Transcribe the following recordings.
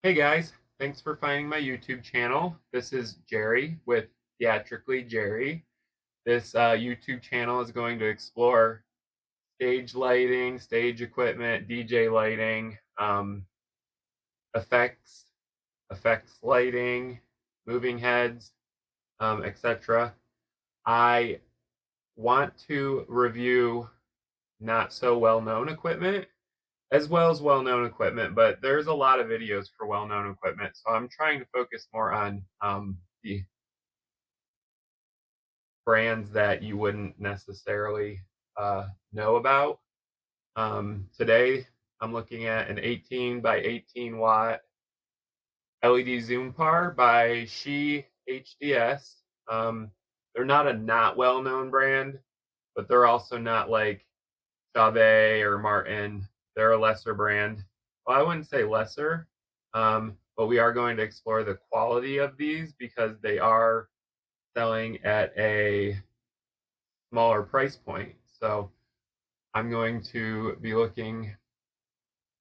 Hey guys, thanks for finding my YouTube channel. This is Jerry with Theatrically Jerry. This YouTube channel is going to explore stage lighting, stage equipment, DJ lighting, effects, effects lighting, moving heads, etc. I want to review not so well-known equipment as well as well-known equipment, but there's a lot of videos for well-known equipment, so I'm trying to focus more on the brands that you wouldn't necessarily know about. Today, I'm looking at an 18 by 18 watt LED zoom par by SHEHDS. They're not a not well-known brand, but they're also not like Chave or Martin. They're a lesser brand. Well, I wouldn't say lesser, but we are going to explore the quality of these because they are selling at a smaller price point. So I'm going to be looking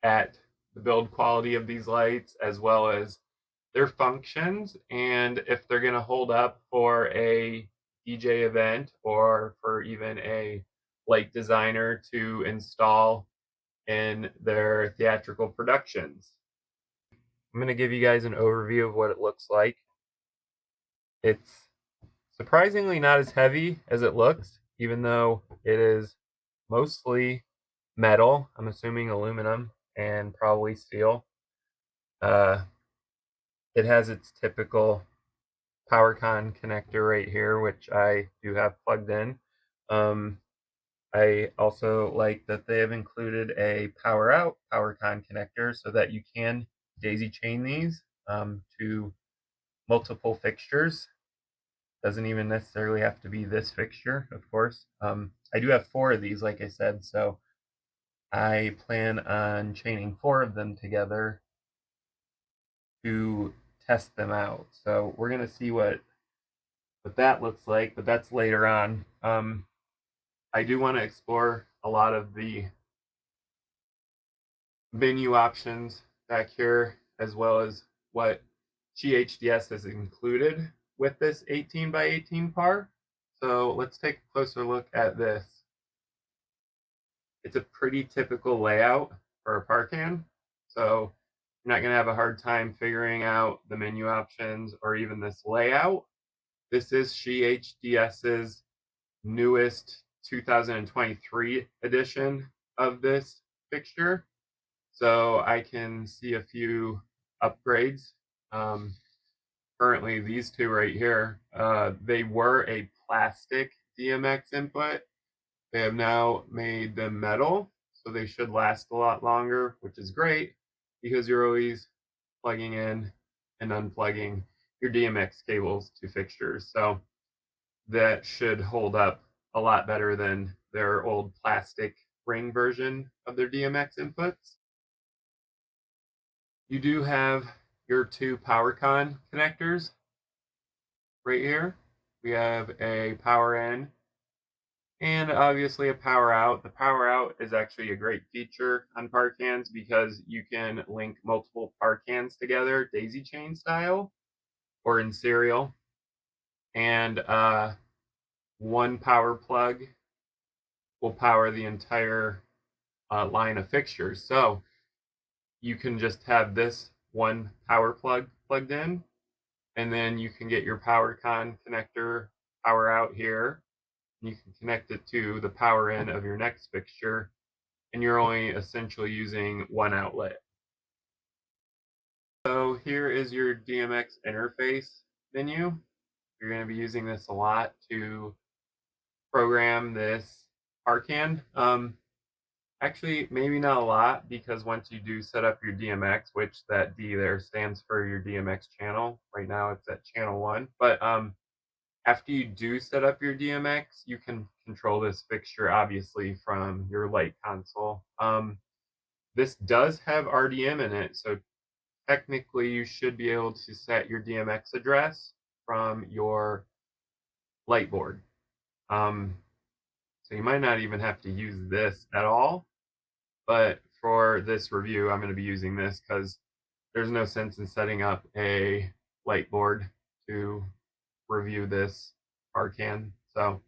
at the build quality of these lights as well as their functions and if they're going to hold up for a DJ event or for even a light designer to install in their theatrical productions. I'm going to give you guys an overview of what it looks like. It's surprisingly not as heavy as it looks, even though it is mostly metal. I'm assuming aluminum and probably steel. Uh, it has its typical PowerCon connector right here, which I do have plugged in. I also like that they have included a power out PowerCon connector so that you can daisy chain these to multiple fixtures. Doesn't even necessarily have to be this fixture, of course. I do have 4 of these, like I said, so I plan on chaining 4 of them together to test them out. So we're gonna see what that looks like, but that's later on. I do want to explore a lot of the menu options back here, as well as what GHDS has included with this 18 by 18 par. So let's take a closer look at this. It's a pretty typical layout for a Parcan, so you're not going to have a hard time figuring out the menu options or even this layout. This is SHEHDS's newest 2023 edition of this fixture, so I can see a few upgrades. Currently, these two right here, they were a plastic DMX input. They have now made them metal, so they should last a lot longer, which is great because you're always plugging in and unplugging your DMX cables to fixtures. So that should hold up a lot better than their old plastic ring version of their DMX inputs. You do have your 2 PowerCon connectors right here. We have a power in and obviously a power out. The power out is actually a great feature on Parcans because you can link multiple Parcans together daisy chain style or in serial, and one power plug will power the entire line of fixtures. So you can just have this one power plug plugged in, and then you can get your PowerCon connector power out here. You can connect it to the power in of your next fixture, and you're only essentially using one outlet. So here is your DMX interface menu. You're going to be using this a lot to program this Arcan. Actually, maybe not a lot, because once you do set up your DMX, which that D there stands for your DMX channel. Right now it's at channel 1. But after you do set up your DMX, you can control this fixture obviously from your light console. This does have RDM in it, so technically you should be able to set your DMX address from your light board. So you might not even have to use this at all, but for this review, I'm going to be using this because there's no sense in setting up a light board to review this Arcan. So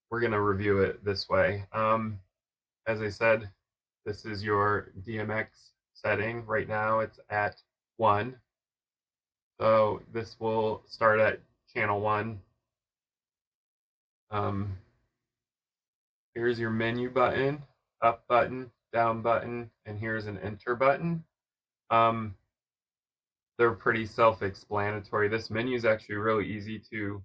we're going to review it this way. As I said, this is your DMX setting. Right now it's at 1. So this will start at channel 1. Here's your menu button, up button, down button, and here's an enter button. They're pretty self-explanatory. This menu is actually really easy to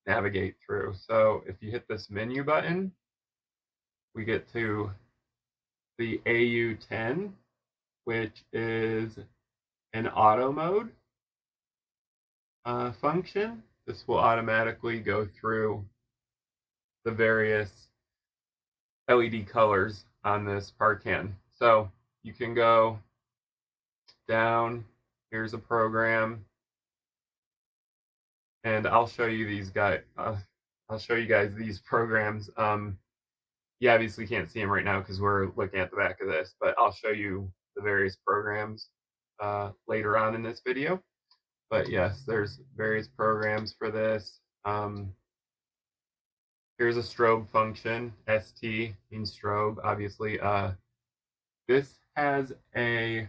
navigate through. So if you hit this menu button, we get to the AU10, which is an auto mode function. This will automatically go through the various LED colors on this Arcan. So you can go down, here's a program, and I'll show you these guys. I'll show you guys these programs. You obviously can't see them right now because we're looking at the back of this, but I'll show you the various programs later on in this video. But yes, there's various programs for this. Here's a strobe function. ST means strobe, obviously. This has a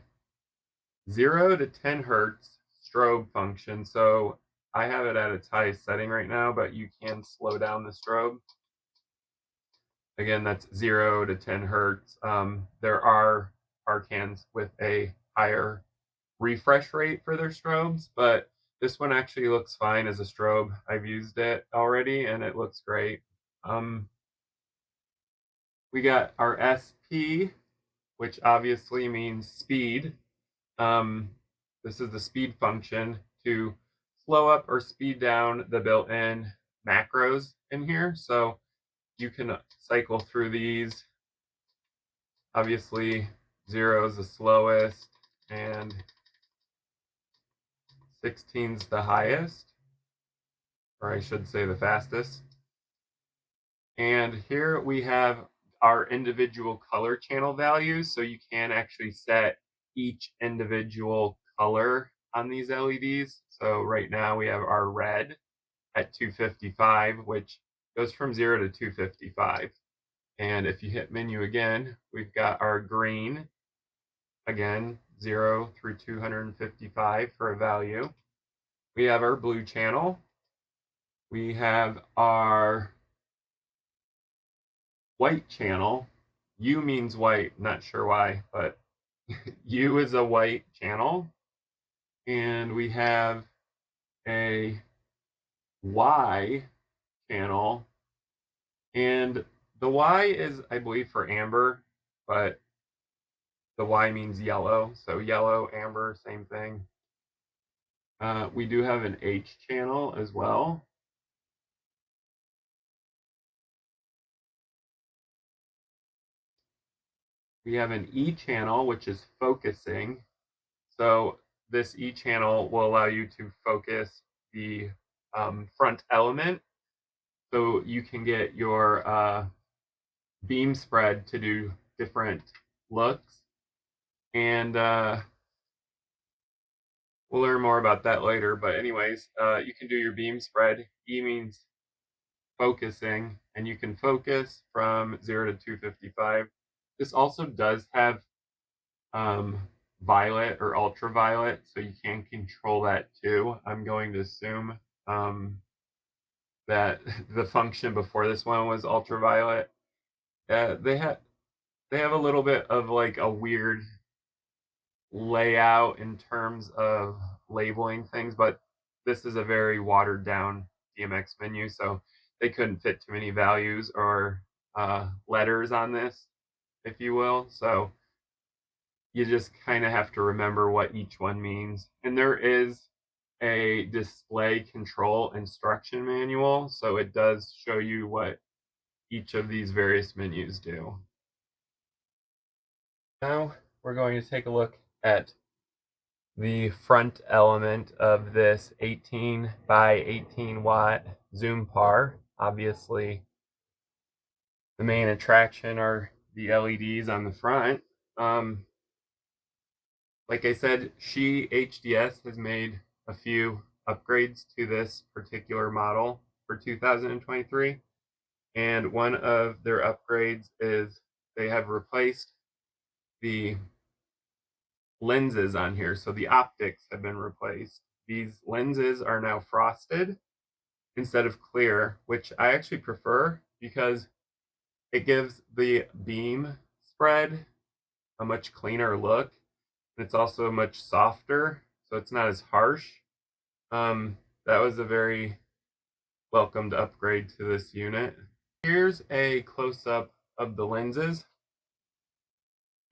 0 to 10 hertz strobe function. So I have it at its highest setting right now, but you can slow down the strobe. Again, that's 0 to 10 hertz. There are Arcans with a higher refresh rate for their strobes, but this one actually looks fine as a strobe. I've used it already and it looks great. We got our SP, which obviously means speed. This is the speed function to slow up or speed down the built-in macros in here. So you can cycle through these. Obviously, 0 is the slowest and 16 is the highest, or I should say the fastest. And here we have our individual color channel values, so you can actually set each individual color on these LEDs. So right now we have our red at 255, which goes from 0 to 255. And if you hit menu again, we've got our green, again, 0 through 255 for a value. We have our blue channel. We have our white channel. U means white, not sure why, but U is a white channel. And we have a Y channel. And the Y is, I believe, for amber, but the Y means yellow. So yellow, amber, same thing. We do have an H channel as well. We have an E channel, which is focusing. So this E channel will allow you to focus the front element. So you can get your beam spread to do different looks. And we'll learn more about that later. But anyways, you can do your beam spread. E means focusing, and you can focus from 0 to 255. This also does have violet or ultraviolet, so you can control that too. I'm going to assume that the function before this one was ultraviolet. They have a little bit of like a weird layout in terms of labeling things, but this is a very watered down DMX menu, so they couldn't fit too many values or letters on this, if you will. So you just kind of have to remember what each one means. And there is a display control instruction manual, so it does show you what each of these various menus do. Now we're going to take a look at the front element of this 18 by 18 watt zoom par. Obviously, the main attraction are the LEDs on the front. Like I said, SHEHDS has made a few upgrades to this particular model for 2023. And one of their upgrades is they have replaced the lenses on here. So the optics have been replaced. These lenses are now frosted instead of clear, which I actually prefer because it gives the beam spread a much cleaner look. It's also much softer, so it's not as harsh. That was a very welcomed upgrade to this unit. Here's a close-up of the lenses.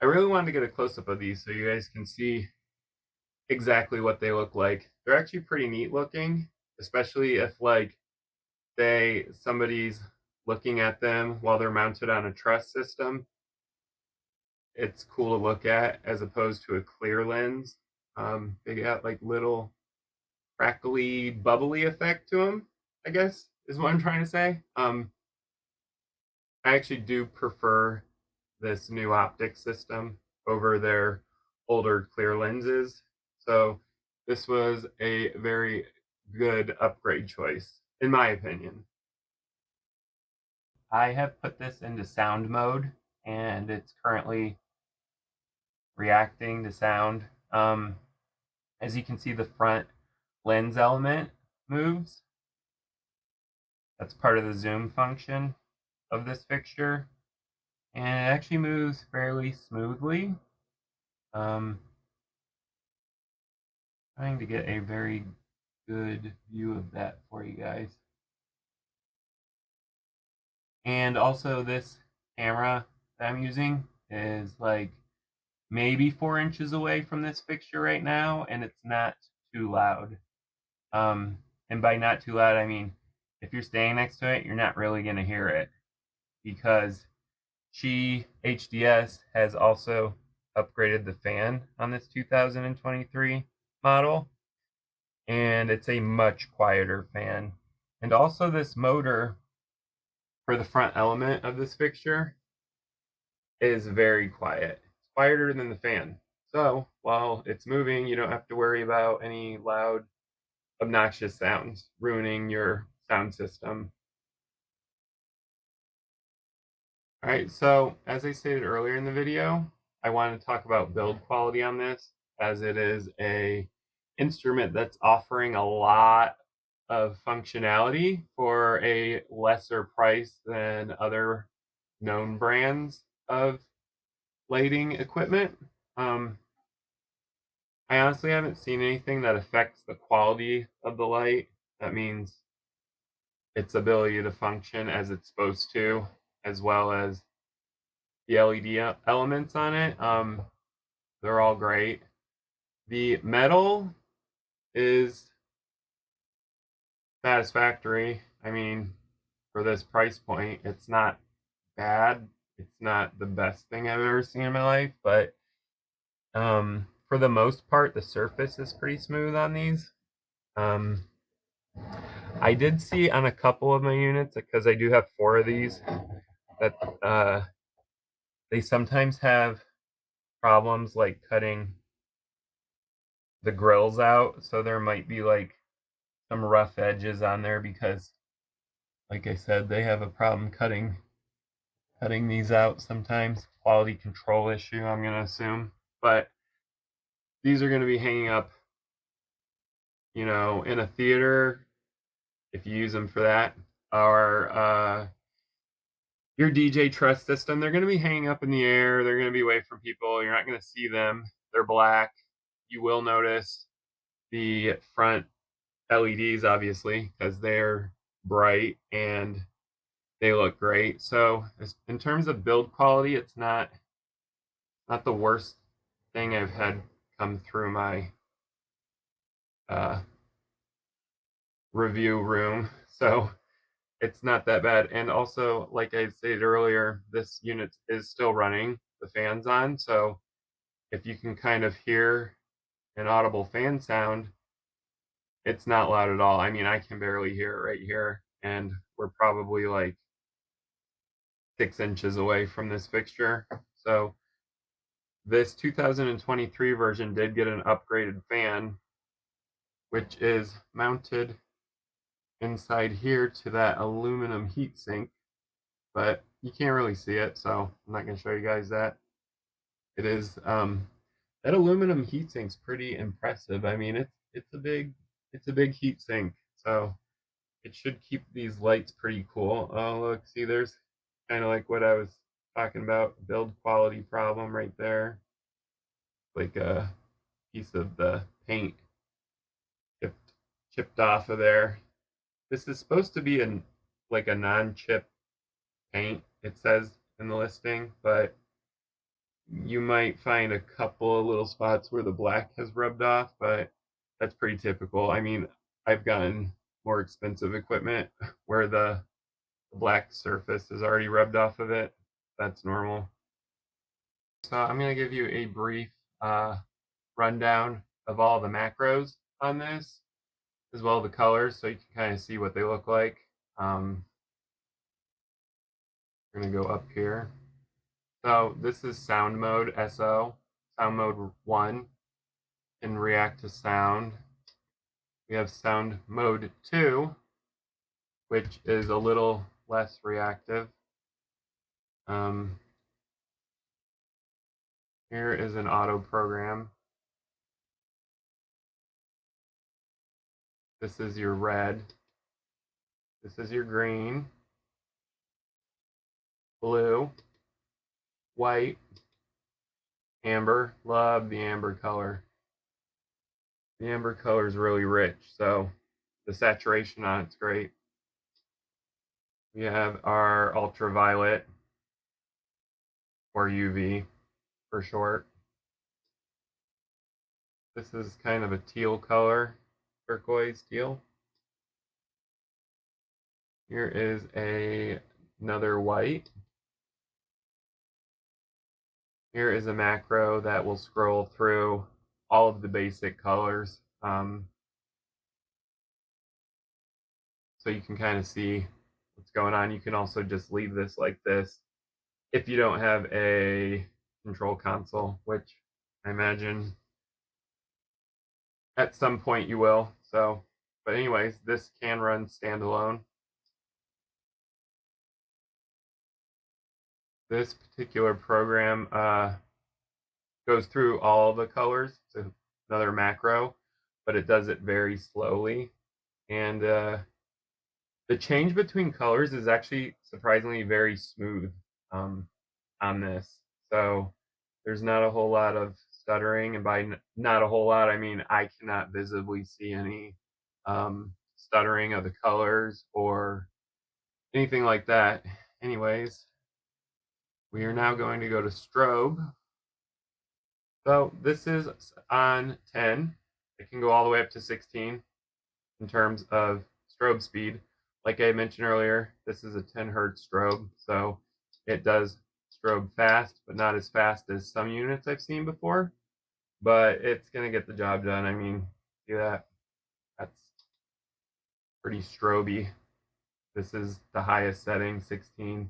I really wanted to get a close-up of these so you guys can see exactly what they look like. They're actually pretty neat looking, especially if, like, say somebody's looking at them while they're mounted on a truss system. It's cool to look at as opposed to a clear lens. They got like little crackly, bubbly effect to them, I guess is what I'm trying to say. I actually do prefer this new optic system over their older clear lenses. So this was a very good upgrade choice, in my opinion. I have put this into sound mode and it's currently reacting to sound. As you can see, the front lens element moves. That's part of the zoom function of this fixture. And it actually moves fairly smoothly. Trying to get a very good view of that for you guys. And also this camera that I'm using is like maybe 4 inches away from this fixture right now, and it's not too loud. And by not too loud, I mean if you're staying next to it, you're not really going to hear it, because SHEHDS has also upgraded the fan on this 2023 model, and it's a much quieter fan. And also this motor for the front element of this fixture is very quiet. It's quieter than the fan. So while it's moving, you don't have to worry about any loud, obnoxious sounds ruining your sound system. All right, so as I stated earlier in the video, I wanted to talk about build quality on this, as it is a instrument that's offering a lot of functionality for a lesser price than other known brands of lighting equipment. I honestly haven't seen anything that affects the quality of the light. That means its ability to function as it's supposed to, as well as the LED elements on it. They're all great. The metal is satisfactory. I mean, for this price point, it's not bad. It's not the best thing I've ever seen in my life, but for the most part, the surface is pretty smooth on these. I did see on a couple of my units, because I do have 4 of these, that they sometimes have problems like cutting the grills out, so there might be like some rough edges on there because, like I said, they have a problem cutting these out sometimes. Quality control issue, I'm gonna assume. But these are gonna be hanging up, you know, in a theater if you use them for that, or your DJ truss system. They're gonna be hanging up in the air. They're gonna be away from people. You're not gonna see them. They're black. You will notice the front LEDs, obviously, because they're bright and they look great. So in terms of build quality, it's not the worst thing I've had come through my review room. So it's not that bad. And also, like I stated earlier, this unit is still running the fans on. So if you can kind of hear an audible fan sound, it's not loud at all. I mean, I can barely hear it right here, and we're probably like 6 inches away from this fixture. So This 2023 version did get an upgraded fan, which is mounted inside here to that aluminum heatsink, but you can't really see it, so I'm not going to show you guys that. It is that aluminum heatsink's pretty impressive. I mean, it's a big heatsink, so it should keep these lights pretty cool. Oh, look, see, there's kind of like what I was talking about, build quality problem right there. Like a piece of the paint chipped off of there. This is supposed to be like a non-chip paint, it says in the listing, but you might find a couple of little spots where the black has rubbed off, but that's pretty typical. I mean, I've gotten more expensive equipment where the black surface is already rubbed off of it. That's normal. So I'm going to give you a brief rundown of all the macros on this, as well as the colors, so you can kind of see what they look like. We're going to go up here. So this is sound mode, SO, sound mode 1, and react to sound. We have sound mode 2, which is a little less reactive. Here is an auto program. This is your red. This is your green, blue, white, amber. Love the amber color. The amber color is really rich, so the saturation on it's great. We have our ultraviolet, or UV for short. This is kind of a teal color, turquoise teal. Here is another white. Here is a macro that will scroll through all of the basic colors, so you can kind of see what's going on. You can also just leave this like this if you don't have a control console, which I imagine at some point you will. So, but anyways, this can run standalone. This particular program goes through all the colors. It's another macro, but it does it very slowly. And the change between colors is actually surprisingly very smooth on this. So there's not a whole lot of stuttering, and by not a whole lot, I mean I cannot visibly see any stuttering of the colors or anything like that. Anyways, we are now going to go to strobe. So this is on 10. It can go all the way up to 16 in terms of strobe speed. Like I mentioned earlier, this is a 10 hertz strobe, so it does strobe fast, but not as fast as some units I've seen before. But it's going to get the job done. I mean, see that? That's pretty stroby. This is the highest setting, 16.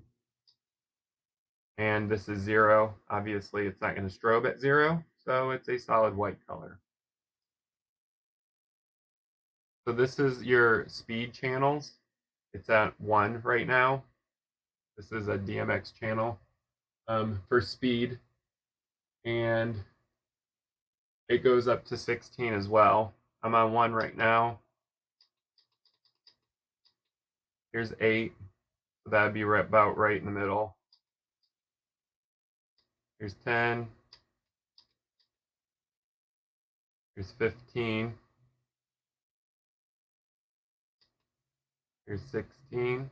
And this is 0. Obviously, it's not going to strobe at 0, so it's a solid white color. So this is your speed channels. It's at 1 right now. This is a DMX channel for speed, and it goes up to 16 as well. I'm on 1 right now. Here's 8, so that'd be about right in the middle. Here's 10. Here's 15. Here's 16.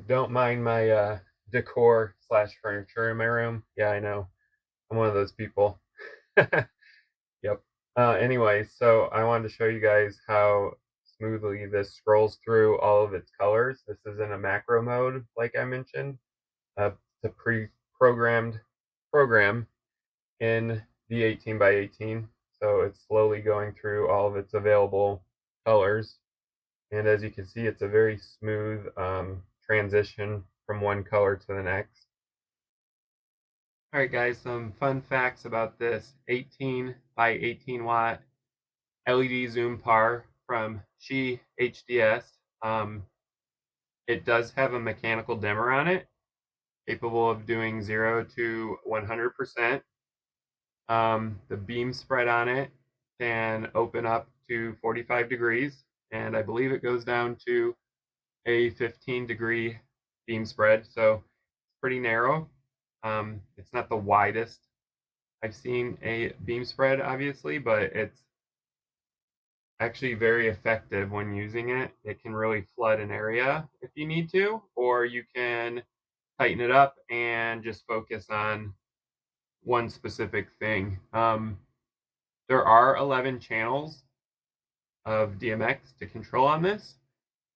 Don't mind my decor / furniture in my room. Yeah, I know. I'm one of those people. Yep. Anyway, so I wanted to show you guys how smoothly this scrolls through all of its colors. This is in a macro mode, like I mentioned. It's a pre-programmed program in the 18 by 18. So it's slowly going through all of its available colors. And as you can see, it's a very smooth transition from one color to the next. Alright guys, some fun facts about this 18 by 18 watt LED zoom par from SHEHDS. It does have a mechanical dimmer on it, capable of doing 0 to 100%. The beam spread on it can open up to 45 degrees, and I believe it goes down to a 15-degree beam spread, so it's pretty narrow. It's not the widest I've seen a beam spread, obviously, but it's actually very effective when using it. It can really flood an area if you need to, or you can tighten it up and just focus on one specific thing. There are 11 channels of DMX to control on this,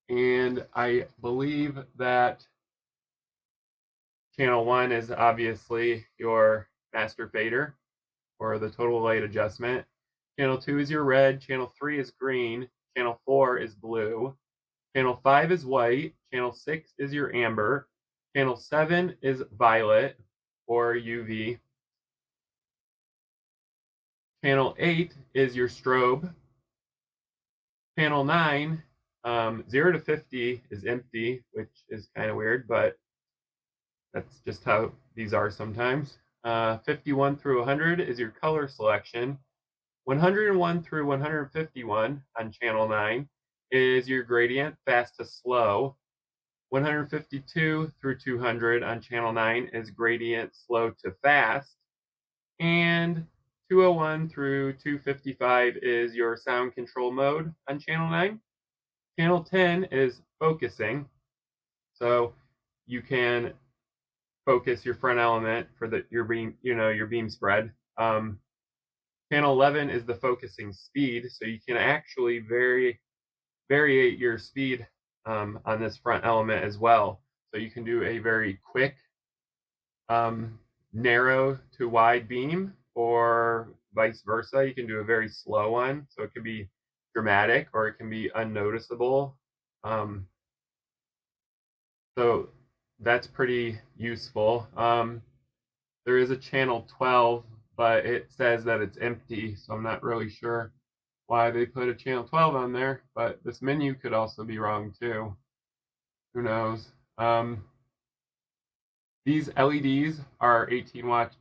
and I believe that channel 1 is obviously your master fader or the total light adjustment. Channel 2 is your red, channel 3 is green, channel 4 is blue, channel 5 is white, channel 6 is your amber, channel 7 is violet or UV, channel 8 is your strobe, channel 9, 0 to 50 is empty, which is kind of weird, but that's just how these are sometimes. 51 through 100 is your color selection. 101 through 151 on channel 9 is your gradient, fast to slow. 152 through 200 on channel 9 is gradient, slow to fast. And 201 through 255 is your sound control mode on channel 9. Channel 10 is focusing, so you can focus your front element for your beam spread. Channel 11 is the focusing speed, so you can actually variate your speed on this front element as well. So you can do a very quick, narrow to wide beam, or vice versa. You can do a very slow one, so it can be dramatic or it can be unnoticeable. So that's pretty useful. There is a channel 12, but it says that it's empty, so I'm not really sure why they put a channel 12 on there, but this menu could also be wrong too. Who knows? These LEDs are 18 watts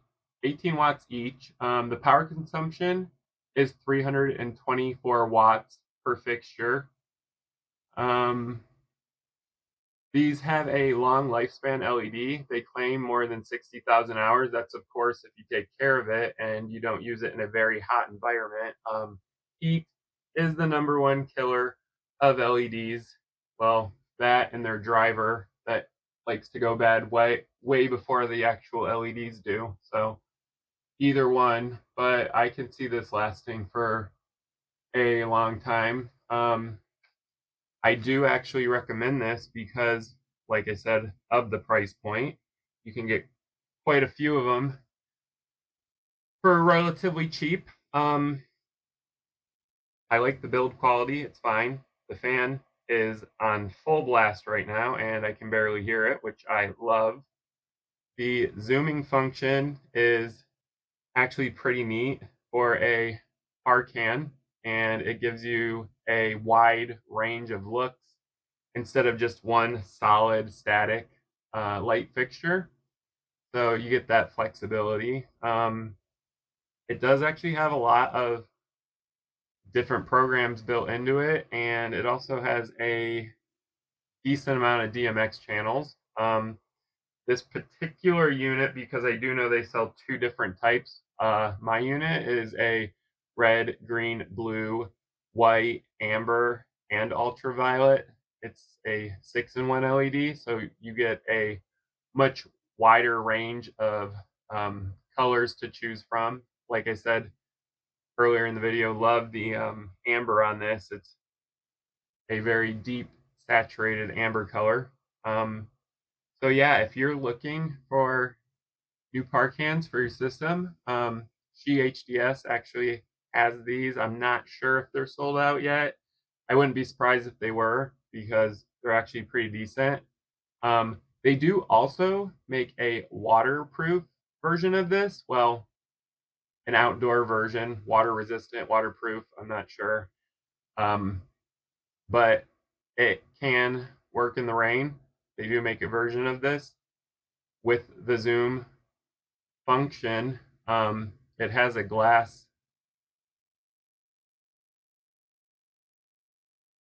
each. The power consumption is 324 watts per fixture. These have a long lifespan LED. They claim more than 60,000 hours. That's, of course, if you take care of it and you don't use it in a very hot environment. Heat is the #1 killer of LEDs. Well, that and their driver that likes to go bad way before the actual LEDs do. So either one, but I can see this lasting for a long time. I do actually recommend this because, like I said, of the price point, you can get quite a few of them for relatively cheap. I like the build quality, it's fine. The fan is on full blast right now and I can barely hear it, which I love. The zooming function is actually pretty neat for a Arcan, and it gives you a wide range of looks instead of just one solid static light fixture. So you get that flexibility. It does actually have a lot of different programs built into it, and it also has a decent amount of DMX channels. This particular unit, because I do know they sell 2 different types, my unit is a red, green, blue, white, amber, and ultraviolet. It's a 6-in-1 LED, so you get a much wider range of colors to choose from. Like I said earlier in the video, love the amber on this. It's a very deep, saturated amber color. So yeah, if you're looking for new Parcans for your system, SHEHDS actually has these. I'm not sure if they're sold out yet. I wouldn't be surprised if they were, because they're actually pretty decent. They do also make a waterproof version of this. Well, an outdoor version, water resistant, waterproof, I'm not sure. But it can work in the rain. They do make a version of this with the zoom function. It has a glass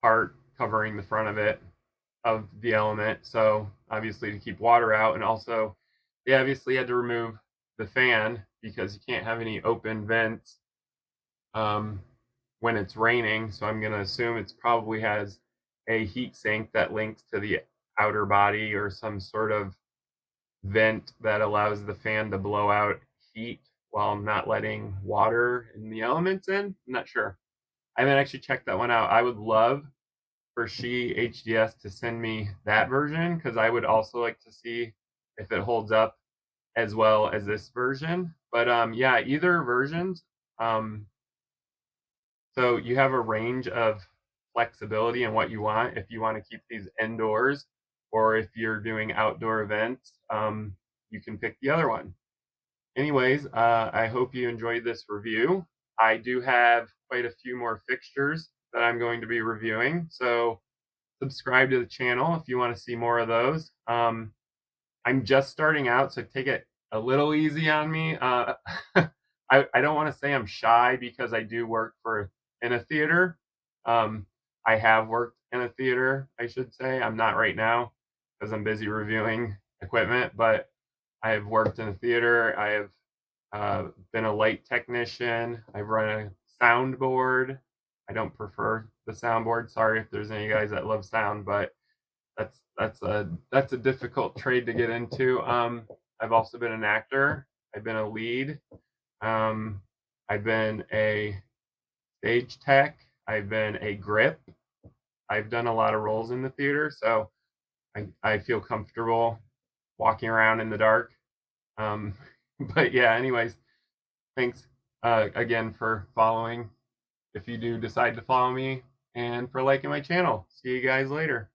part covering the front of it, of the element, so obviously to keep water out, and also they obviously had to remove the fan because you can't have any open vents when it's raining, so I'm going to assume it probably has a heat sink that links to the outer body or some sort of vent that allows the fan to blow out heat while not letting water and the elements in. I'm not sure. I haven't actually checked that one out. I would love for SHEHDS to send me that version because I would also like to see if it holds up as well as this version. But yeah, either versions. So you have a range of flexibility in what you want. If you want to keep these indoors or if you're doing outdoor events, you can pick the other one. Anyways, I hope you enjoyed this review. I do have quite a few more fixtures that I'm going to be reviewing, so subscribe to the channel if you want to see more of those. I'm just starting out, so take it a little easy on me. I don't want to say I'm shy because I do work in a theater. I have worked in a theater, I should say. I'm not right now because I'm busy reviewing equipment, but I have worked in a theater. I have been a light technician. I've run a soundboard. I don't prefer the soundboard. Sorry if there's any guys that love sound, but that's a difficult trade to get into. I've also been an actor. I've been a lead. I've been a stage tech. I've been a grip. I've done a lot of roles in the theater, so I feel comfortable walking around in the dark. But yeah, anyways, thanks again for following. If you do decide to follow me, and for liking my channel. See you guys later.